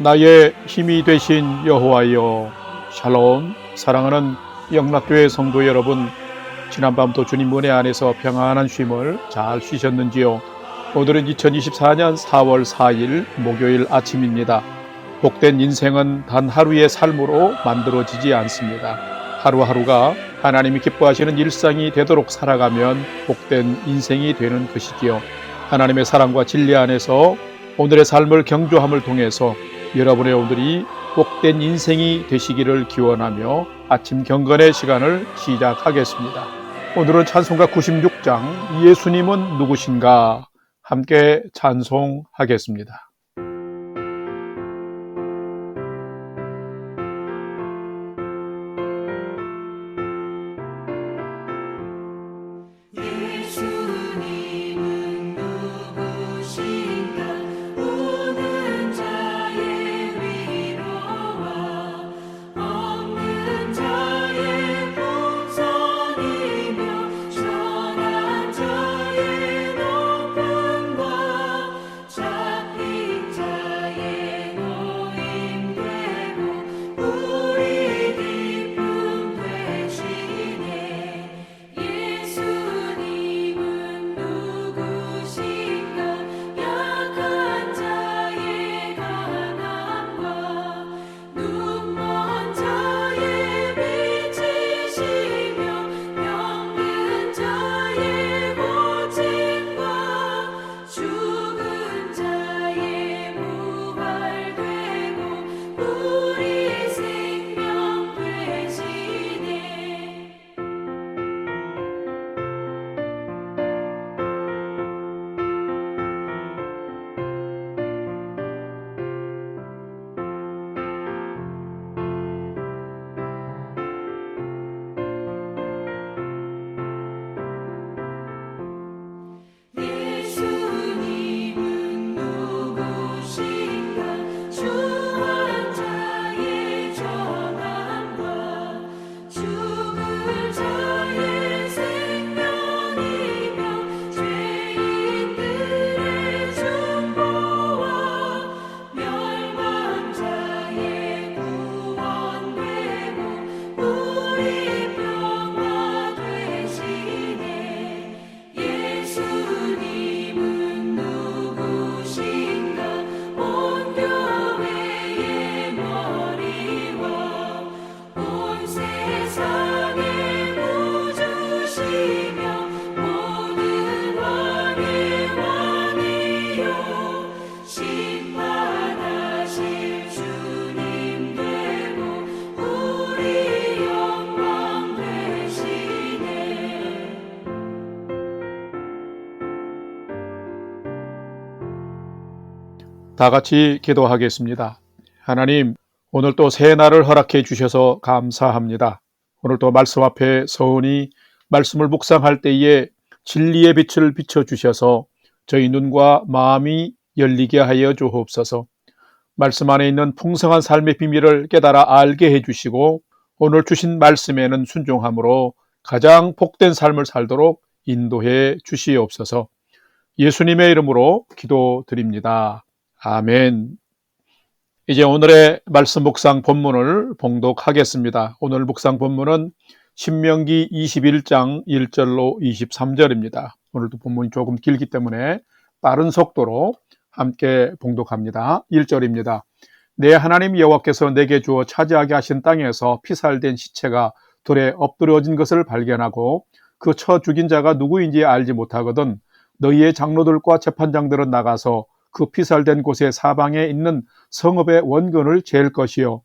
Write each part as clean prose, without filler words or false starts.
나의 힘이 되신 여호와여, 샬롬. 사랑하는 영락교회 성도 여러분, 지난밤도 주님 은혜 안에서 평안한 쉼을 잘 쉬셨는지요? 오늘은 2024년 4월 4일 목요일 아침입니다. 복된 인생은 단 하루의 삶으로 만들어지지 않습니다. 하루하루가 하나님이 기뻐하시는 일상이 되도록 살아가면 복된 인생이 되는 것이지요. 하나님의 사랑과 진리 안에서 오늘의 삶을 경주함을 통해서 여러분의 오늘이 복된 인생이 되시기를 기원하며 아침 경건의 시간을 시작하겠습니다. 오늘은 찬송가 96장 예수님은 누구신가 함께 찬송하겠습니다. 다 같이 기도하겠습니다. 하나님, 오늘 또 새 날을 허락해 주셔서 감사합니다. 오늘 또 말씀 앞에 서은이 말씀을 묵상할 때에 진리의 빛을 비춰주셔서 저희 눈과 마음이 열리게 하여 주옵소서. 말씀 안에 있는 풍성한 삶의 비밀을 깨달아 알게 해주시고 오늘 주신 말씀에는 순종함으로 가장 복된 삶을 살도록 인도해 주시옵소서. 예수님의 이름으로 기도드립니다. 아멘. 이제 오늘의 말씀 묵상 본문을 봉독하겠습니다. 오늘 묵상 본문은 신명기 21장 1절로 23절입니다. 오늘도 본문이 조금 길기 때문에 빠른 속도로 함께 봉독합니다. 1절입니다. 내 하나님 여호와께서 내게 주어 차지하게 하신 땅에서 피살된 시체가 돌에 엎드려진 것을 발견하고 그 쳐 죽인 자가 누구인지 알지 못하거든 너희의 장로들과 재판장들은 나가서 그 피살된 곳의 사방에 있는 성읍의 원근을 잴 것이요.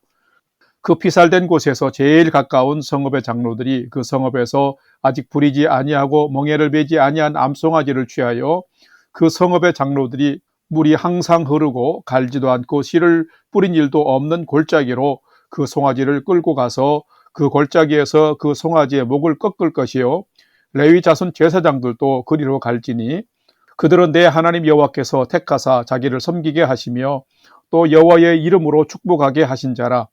그 피살된 곳에서 제일 가까운 성읍의 장로들이 그 성읍에서 아직 부리지 아니하고 멍에를 베지 아니한 암송아지를 취하여 그 성읍의 장로들이 물이 항상 흐르고 갈지도 않고 씨를 뿌린 일도 없는 골짜기로 그 송아지를 끌고 가서 그 골짜기에서 그 송아지의 목을 꺾을 것이요. 레위 자손 제사장들도 그리로 갈지니 그들은 내 하나님 여호와께서 택하사 자기를 섬기게 하시며 또 여호와의 이름으로 축복하게 하신 자라.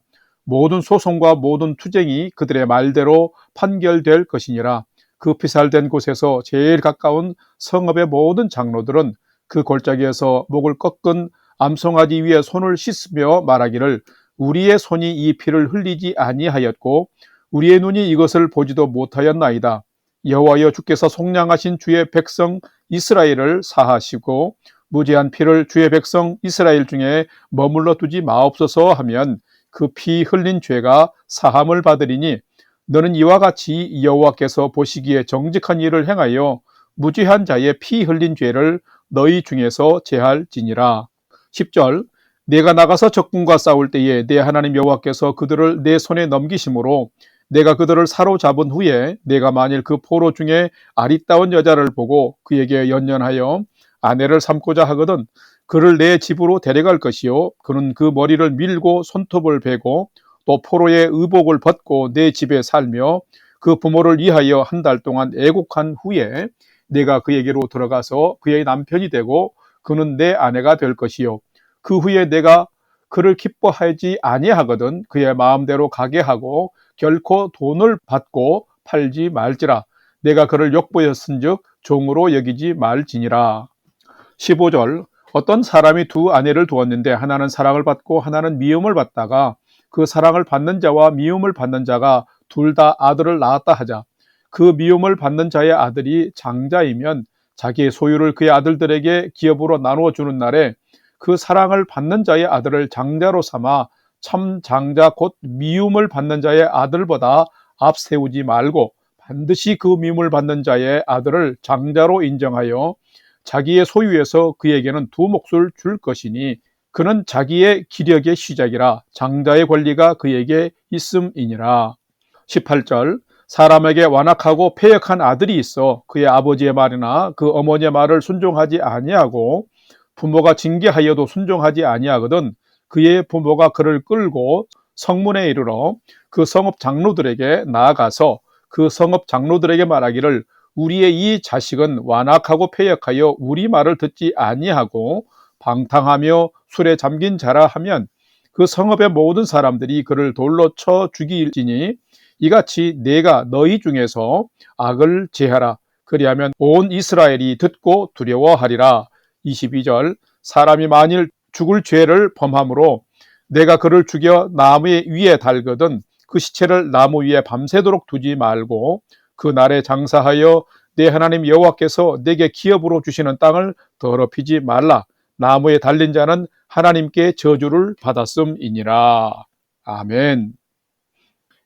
모든 소송과 모든 투쟁이 그들의 말대로 판결될 것이니라. 그 피살된 곳에서 제일 가까운 성읍의 모든 장로들은 그 골짜기에서 목을 꺾은 암송아지 위에 손을 씻으며 말하기를 우리의 손이 이 피를 흘리지 아니하였고 우리의 눈이 이것을 보지도 못하였나이다. 여호와여 주께서 속량하신 주의 백성 이스라엘을 사하시고 무죄한 피를 주의 백성 이스라엘 중에 머물러 두지 마옵소서 하면 그 피 흘린 죄가 사함을 받으리니 너는 이와 같이 여호와께서 보시기에 정직한 일을 행하여 무죄한 자의 피 흘린 죄를 너희 중에서 제할지니라. 10절 내가 나가서 적군과 싸울 때에 내 하나님 여호와께서 그들을 내 손에 넘기심으로 내가 그들을 사로잡은 후에 내가 만일 그 포로 중에 아리따운 여자를 보고 그에게 연연하여 아내를 삼고자 하거든 그를 내 집으로 데려갈 것이요 그는 그 머리를 밀고 손톱을 베고 또 포로의 의복을 벗고 내 집에 살며 그 부모를 위하여 한 달 동안 애국한 후에 내가 그에게로 들어가서 그의 남편이 되고 그는 내 아내가 될 것이요 그 후에 내가 그를 기뻐하지 아니하거든 그의 마음대로 가게 하고 결코 돈을 받고 팔지 말지라. 내가 그를 욕보였은즉 종으로 여기지 말지니라. 15절 어떤 사람이 두 아내를 두었는데 하나는 사랑을 받고 하나는 미움을 받다가 그 사랑을 받는 자와 미움을 받는 자가 둘 다 아들을 낳았다 하자. 그 미움을 받는 자의 아들이 장자이면 자기의 소유를 그의 아들들에게 기업으로 나누어 주는 날에 그 사랑을 받는 자의 아들을 장자로 삼아 참 장자 곧 미움을 받는 자의 아들보다 앞세우지 말고 반드시 그 미움을 받는 자의 아들을 장자로 인정하여 자기의 소유에서 그에게는 두 몫을 줄 것이니 그는 자기의 기력의 시작이라 장자의 권리가 그에게 있음이니라. 18절 사람에게 완악하고 패역한 아들이 있어 그의 아버지의 말이나 그 어머니의 말을 순종하지 아니하고 부모가 징계하여도 순종하지 아니하거든 그의 부모가 그를 끌고 성문에 이르러 그 성읍 장로들에게 나아가서 그 성읍 장로들에게 말하기를 우리의 이 자식은 완악하고 패역하여 우리 말을 듣지 아니하고 방탕하며 술에 잠긴 자라 하면 그 성읍의 모든 사람들이 그를 돌로 쳐 죽일지니 이같이 내가 너희 중에서 악을 제하라. 그리하면 온 이스라엘이 듣고 두려워하리라. 22절 사람이 만일 죽을 죄를 범함으로 내가 그를 죽여 나무 위에 달거든 그 시체를 나무 위에 밤새도록 두지 말고 그 날에 장사하여 내 하나님 여호와께서 내게 기업으로 주시는 땅을 더럽히지 말라. 나무에 달린 자는 하나님께 저주를 받았음이니라. 아멘.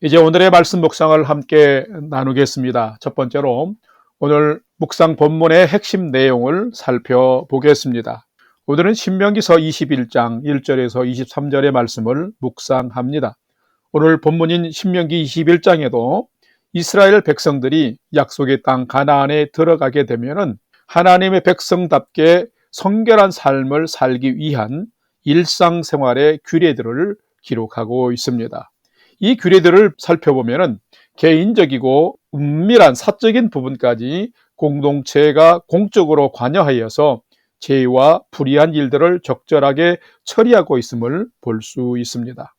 이제 오늘의 말씀 묵상을 함께 나누겠습니다. 첫 번째로 오늘 묵상 본문의 핵심 내용을 살펴보겠습니다. 오늘은 신명기서 21장 1절에서 23절의 말씀을 묵상합니다. 오늘 본문인 신명기 21장에도 이스라엘 백성들이 약속의 땅 가나안에 들어가게 되면은 하나님의 백성답게 성결한 삶을 살기 위한 일상생활의 규례들을 기록하고 있습니다. 이 규례들을 살펴보면은 개인적이고 은밀한 사적인 부분까지 공동체가 공적으로 관여하여서 죄와 불의한 일들을 적절하게 처리하고 있음을 볼 수 있습니다.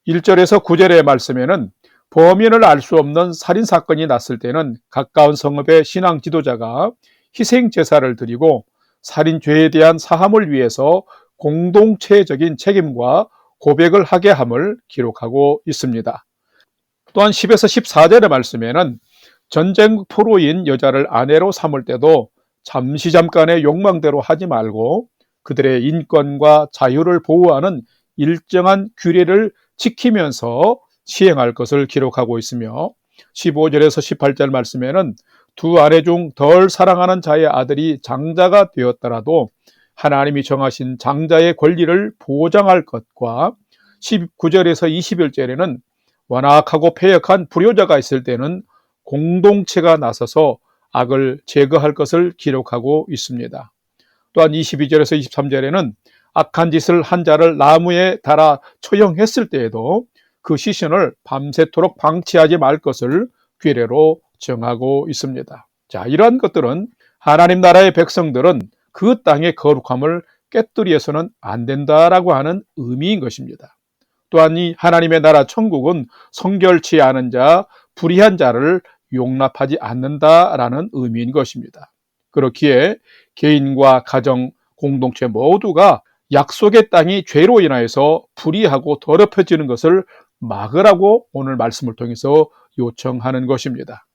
1절에서 9절의 말씀에는 범인을 알 수 없는 살인사건이 났을 때는 가까운 성읍의 신앙 지도자가 희생제사를 드리고 살인죄에 대한 사함을 위해서 공동체적인 책임과 고백을 하게 함을 기록하고 있습니다. 또한 10에서 14절의 말씀에는 전쟁 포로인 여자를 아내로 삼을 때도 잠깐의 욕망대로 하지 말고 그들의 인권과 자유를 보호하는 일정한 규례를 지키면서 시행할 것을 기록하고 있으며 15절에서 18절 말씀에는 두 아내 중 덜 사랑하는 자의 아들이 장자가 되었더라도 하나님이 정하신 장자의 권리를 보장할 것과 19절에서 21절에는 완악하고 패역한 불효자가 있을 때는 공동체가 나서서 악을 제거할 것을 기록하고 있습니다. 또한 22절에서 23절에는 악한 짓을 한 자를 나무에 달아 처형했을 때에도 그 시신을 밤새도록 방치하지 말 것을 규례로 정하고 있습니다. 자, 이러한 것들은 하나님 나라의 백성들은 그 땅의 거룩함을 깨뜨려서는 안 된다라고 하는 의미인 것입니다. 또한 이 하나님의 나라 천국은 성결치 않은 자, 불의한 자를 용납하지 않는다라는 의미인 것입니다. 그렇기에 개인과 가정, 공동체 모두가 약속의 땅이 죄로 인하여서 불의하고 더럽혀지는 것을 막으라고 오늘 말씀을 통해서 요청하는 것입니다.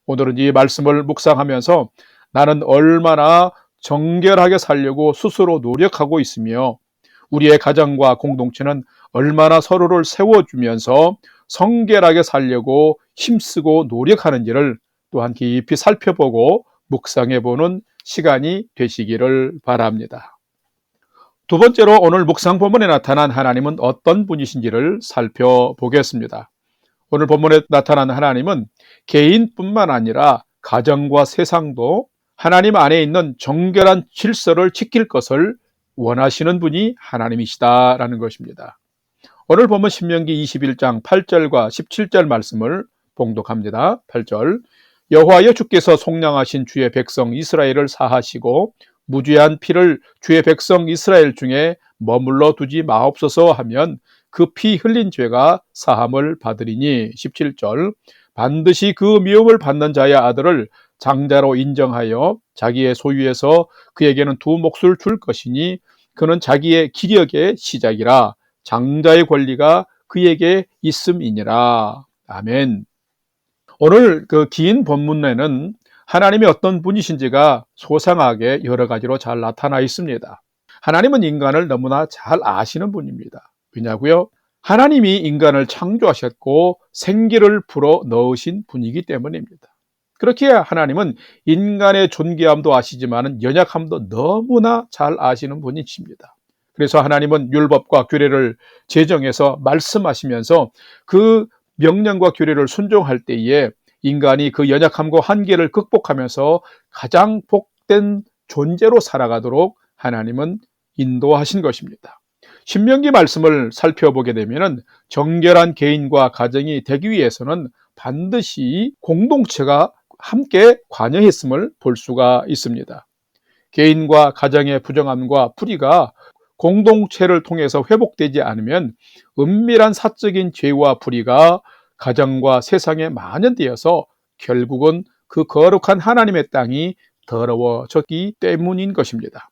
오늘은 이 말씀을 묵상하면서 나는 얼마나 정결하게 살려고 스스로 노력하고 있으며 우리의 가정과 공동체는 얼마나 서로를 세워주면서 성결하게 살려고 힘쓰고 노력하는지를 또한 깊이 살펴보고 묵상해보는 시간이 되시기를 바랍니다. 두 번째로 오늘 묵상 본문에 나타난 하나님은 어떤 분이신지를 살펴보겠습니다. 오늘 본문에 나타난 하나님은 개인뿐만 아니라 가정과 세상도 하나님 안에 있는 정결한 질서를 지킬 것을 원하시는 분이 하나님이시다라는 것입니다. 오늘 본문 신명기 21장 8절과 17절 말씀을 봉독합니다. 8절 여호와여 주께서 속량하신 주의 백성 이스라엘을 사하시고 무죄한 피를 주의 백성 이스라엘 중에 머물러 두지 마옵소서 하면 그 피 흘린 죄가 사함을 받으리니 17절 반드시 그 미움을 받는 자의 아들을 장자로 인정하여 자기의 소유에서 그에게는 두 몫을 줄 것이니 그는 자기의 기력의 시작이라 장자의 권리가 그에게 있음이니라. 아멘. 오늘 그 긴 본문에는 하나님이 어떤 분이신지가 소상하게 여러 가지로 잘 나타나 있습니다. 하나님은 인간을 너무나 잘 아시는 분입니다. 왜냐고요? 하나님이 인간을 창조하셨고 생기를 불어 넣으신 분이기 때문입니다. 그렇기에 하나님은 인간의 존귀함도 아시지만 연약함도 너무나 잘 아시는 분이십니다. 그래서 하나님은 율법과 규례를 제정해서 말씀하시면서 그 명령과 규례를 순종할 때에 인간이 그 연약함과 한계를 극복하면서 가장 복된 존재로 살아가도록 하나님은 인도하신 것입니다. 신명기 말씀을 살펴보게 되면 정결한 개인과 가정이 되기 위해서는 반드시 공동체가 함께 관여했음을 볼 수가 있습니다. 개인과 가정의 부정함과 불의가 공동체를 통해서 회복되지 않으면 은밀한 사적인 죄와 불의가 가정과 세상에 만연되어서 결국은 그 거룩한 하나님의 땅이 더러워졌기 때문인 것입니다.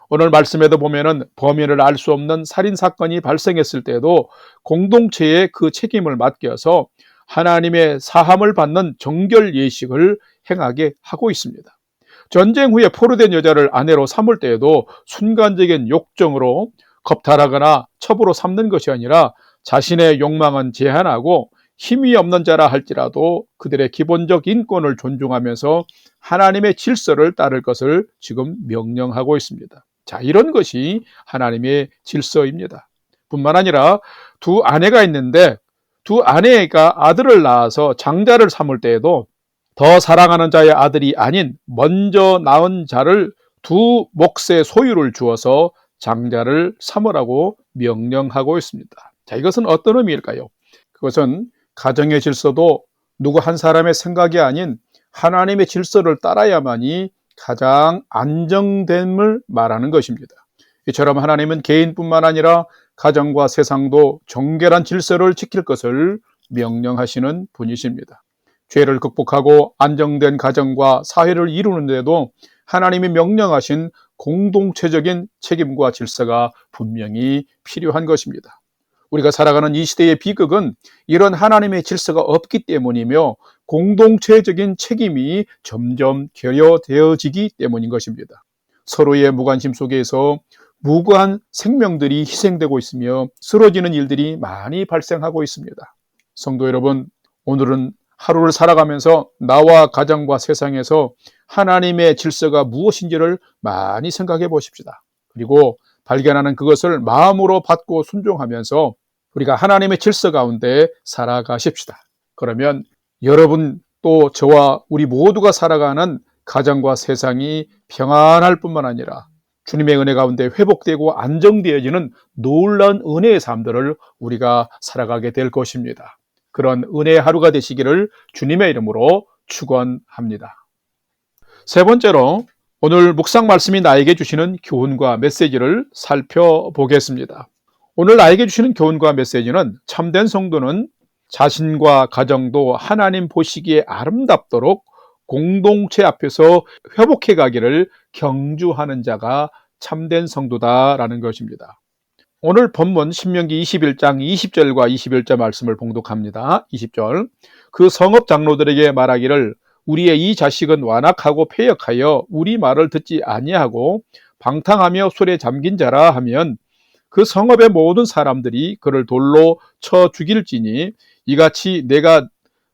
오늘 말씀에도 보면은 범인을 알 수 없는 살인사건이 발생했을 때도 공동체에 그 책임을 맡겨서 하나님의 사함을 받는 정결 예식을 행하게 하고 있습니다. 전쟁 후에 포로된 여자를 아내로 삼을 때에도 순간적인 욕정으로 겁탈하거나 첩으로 삼는 것이 아니라 자신의 욕망은 제한하고 힘이 없는 자라 할지라도 그들의 기본적 인권을 존중하면서 하나님의 질서를 따를 것을 지금 명령하고 있습니다. 자, 이런 것이 하나님의 질서입니다. 뿐만 아니라 두 아내가 있는데 두 아내가 아들을 낳아서 장자를 삼을 때에도 더 사랑하는 자의 아들이 아닌 먼저 낳은 자를 두 몫의 소유를 주어서 장자를 삼으라고 명령하고 있습니다. 자, 이것은 어떤 의미일까요? 그것은 가정의 질서도 누구 한 사람의 생각이 아닌 하나님의 질서를 따라야만이 가장 안정됨을 말하는 것입니다. 이처럼 하나님은 개인뿐만 아니라 가정과 세상도 정결한 질서를 지킬 것을 명령하시는 분이십니다. 죄를 극복하고 안정된 가정과 사회를 이루는 데도 하나님이 명령하신 공동체적인 책임과 질서가 분명히 필요한 것입니다. 우리가 살아가는 이 시대의 비극은 이런 하나님의 질서가 없기 때문이며 공동체적인 책임이 점점 결여되어지기 때문인 것입니다. 서로의 무관심 속에서 무고한 생명들이 희생되고 있으며 쓰러지는 일들이 많이 발생하고 있습니다. 성도 여러분, 오늘은 하루를 살아가면서 나와 가정과 세상에서 하나님의 질서가 무엇인지를 많이 생각해 보십시다. 그리고 발견하는 그것을 마음으로 받고 순종하면서 우리가 하나님의 질서 가운데 살아가십시다. 그러면 여러분 또 저와 우리 모두가 살아가는 가정과 세상이 평안할 뿐만 아니라 주님의 은혜 가운데 회복되고 안정되어지는 놀라운 은혜의 삶들을 우리가 살아가게 될 것입니다. 그런 은혜의 하루가 되시기를 주님의 이름으로 축원합니다. 세 번째로 오늘 묵상 말씀이 나에게 주시는 교훈과 메시지를 살펴보겠습니다. 오늘 나에게 주시는 교훈과 메시지는 참된 성도는 자신과 가정도 하나님 보시기에 아름답도록 공동체 앞에서 회복해 가기를 경주하는 자가 참된 성도다라는 것입니다. 오늘 본문 신명기 21장 20절과 21절 말씀을 봉독합니다. 20절. 그 성읍 장로들에게 말하기를 우리의 이 자식은 완악하고 패역하여 우리 말을 듣지 아니하고 방탕하며 술에 잠긴 자라 하면 그 성읍의 모든 사람들이 그를 돌로 쳐 죽일지니 이같이 내가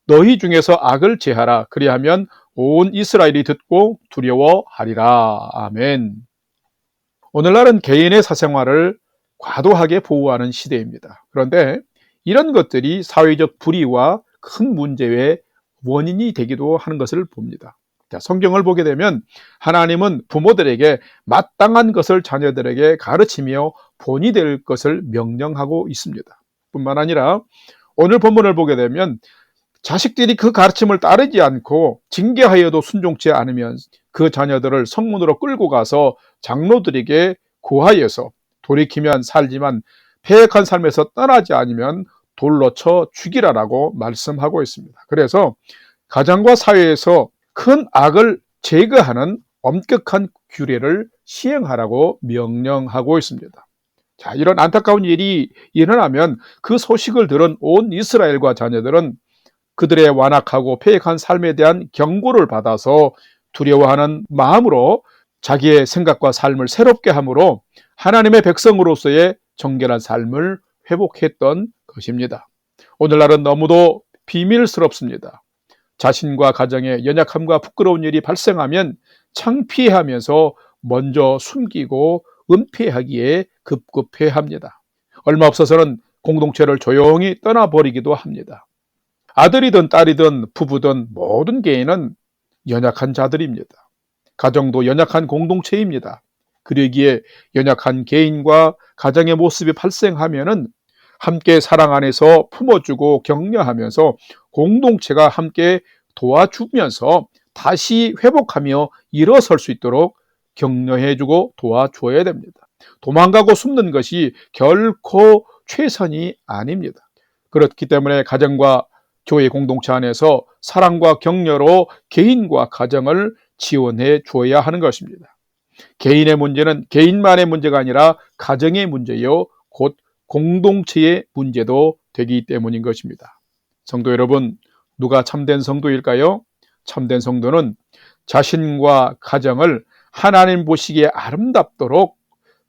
너희 중에서 악을 제하라. 그리하면 온 이스라엘이 듣고 두려워하리라. 아멘. 오늘날은 개인의 사생활을 과도하게 보호하는 시대입니다. 그런데 이런 것들이 사회적 불의와 큰 문제의 원인이 되기도 하는 것을 봅니다. 자, 성경을 보게 되면 하나님은 부모들에게 마땅한 것을 자녀들에게 가르치며 본이 될 것을 명령하고 있습니다. 뿐만 아니라 오늘 본문을 보게 되면 자식들이 그 가르침을 따르지 않고 징계하여도 순종치 않으면 그 자녀들을 성문으로 끌고 가서 장로들에게 고하여서 돌이키면 살지만 패역한 삶에서 떠나지 않으면 돌로 쳐 죽이라라고 말씀하고 있습니다. 그래서 가정과 사회에서 큰 악을 제거하는 엄격한 규례를 시행하라고 명령하고 있습니다. 자, 이런 안타까운 일이 일어나면 그 소식을 들은 온 이스라엘과 자녀들은 그들의 완악하고 패역한 삶에 대한 경고를 받아서 두려워하는 마음으로 자기의 생각과 삶을 새롭게 함으로 하나님의 백성으로서의 정결한 삶을 회복했던 것입니다. 오늘날은 너무도 비밀스럽습니다. 자신과 가정에 연약함과 부끄러운 일이 발생하면 창피하면서 먼저 숨기고 은폐하기에 급급해합니다. 얼마 없어서는 공동체를 조용히 떠나버리기도 합니다. 아들이든 딸이든 부부든 모든 개인은 연약한 자들입니다. 가정도 연약한 공동체입니다. 그러기에 연약한 개인과 가정의 모습이 발생하면은 함께 사랑 안에서 품어주고 격려하면서 공동체가 함께 도와주면서 다시 회복하며 일어설 수 있도록 격려해주고 도와줘야 됩니다. 도망가고 숨는 것이 결코 최선이 아닙니다. 그렇기 때문에 가정과 교회 공동체 안에서 사랑과 격려로 개인과 가정을 지원해 줘야 하는 것입니다. 개인의 문제는 개인만의 문제가 아니라 가정의 문제요, 곧 공동체의 문제도 되기 때문인 것입니다. 성도 여러분, 누가 참된 성도일까요? 참된 성도는 자신과 가정을 하나님 보시기에 아름답도록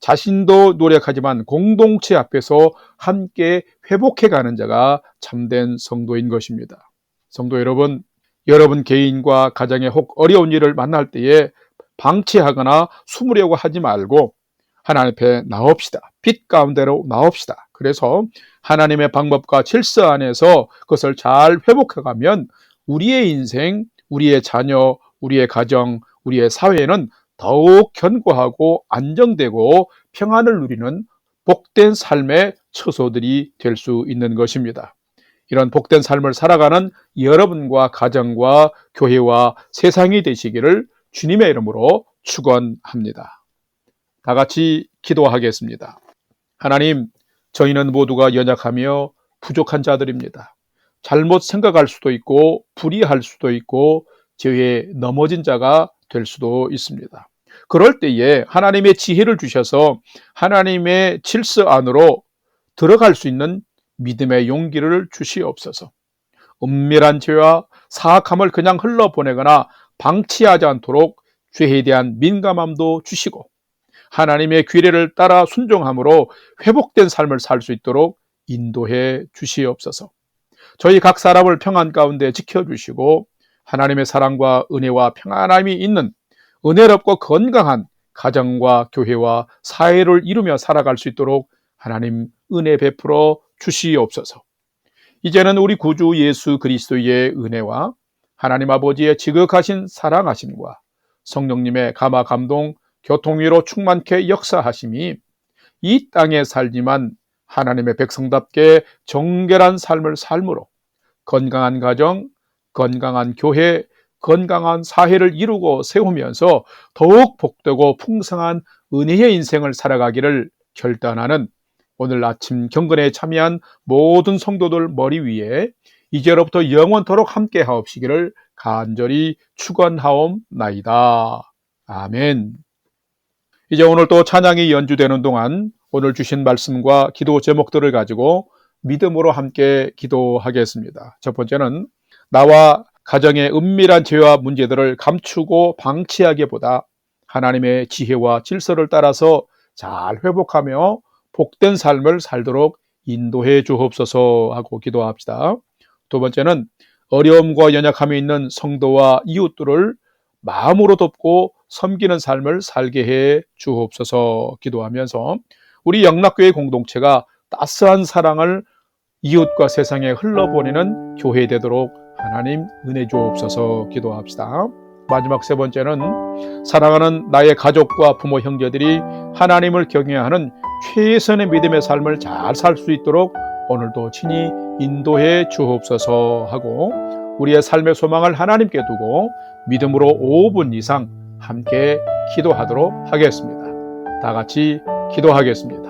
자신도 노력하지만 공동체 앞에서 함께 회복해가는 자가 참된 성도인 것입니다. 성도 여러분, 여러분 개인과 가정에 혹 어려운 일을 만날 때에 방치하거나 숨으려고 하지 말고 하나님 앞에 나옵시다. 빛 가운데로 나옵시다. 그래서 하나님의 방법과 질서 안에서 그것을 잘 회복해가면 우리의 인생, 우리의 자녀, 우리의 가정, 우리의 사회는 더욱 견고하고 안정되고 평안을 누리는 복된 삶의 처소들이 될 수 있는 것입니다. 이런 복된 삶을 살아가는 여러분과 가정과 교회와 세상이 되시기를 주님의 이름으로 축원합니다. 다 같이 기도하겠습니다. 하나님, 저희는 모두가 연약하며 부족한 자들입니다. 잘못 생각할 수도 있고 불의할 수도 있고 죄에 넘어진 자가 될 수도 있습니다. 그럴 때에 하나님의 지혜를 주셔서 하나님의 질서 안으로 들어갈 수 있는 믿음의 용기를 주시옵소서. 은밀한 죄와 사악함을 그냥 흘러보내거나 방치하지 않도록 죄에 대한 민감함도 주시고 하나님의 규례를 따라 순종함으로 회복된 삶을 살 수 있도록 인도해 주시옵소서. 저희 각 사람을 평안 가운데 지켜주시고 하나님의 사랑과 은혜와 평안함이 있는 은혜롭고 건강한 가정과 교회와 사회를 이루며 살아갈 수 있도록 하나님 은혜 베풀어 주시옵소서. 이제는 우리 구주 예수 그리스도의 은혜와 하나님 아버지의 지극하신 사랑하심과 성령님의 감화 감동 교통위로 충만케 역사하심이 이 땅에 살지만 하나님의 백성답게 정결한 삶을 삶으로 건강한 가정, 건강한 교회, 건강한 사회를 이루고 세우면서 더욱 복되고 풍성한 은혜의 인생을 살아가기를 결단하는 오늘 아침 경건에 참여한 모든 성도들 머리 위에 이제로부터 영원토록 함께 하옵시기를 간절히 축원하옵나이다. 아멘. 이제 오늘 또 찬양이 연주되는 동안 오늘 주신 말씀과 기도 제목들을 가지고 믿음으로 함께 기도하겠습니다. 첫 번째는 나와 가정의 은밀한 죄와 문제들을 감추고 방치하기보다 하나님의 지혜와 질서를 따라서 잘 회복하며 복된 삶을 살도록 인도해 주옵소서 하고 기도합시다. 두 번째는 어려움과 연약함이 있는 성도와 이웃들을 마음으로 돕고 섬기는 삶을 살게 해 주옵소서 기도하면서 우리 영락교회 공동체가 따스한 사랑을 이웃과 세상에 흘러보내는 교회 되도록 하나님 은혜 주옵소서 기도합시다. 마지막 세 번째는 사랑하는 나의 가족과 부모 형제들이 하나님을 경외하는 최선의 믿음의 삶을 잘 살 수 있도록 오늘도 친히 인도해 주옵소서 하고 우리의 삶의 소망을 하나님께 두고 믿음으로 5분 이상 함께 기도하도록 하겠습니다. 다 같이 기도하겠습니다.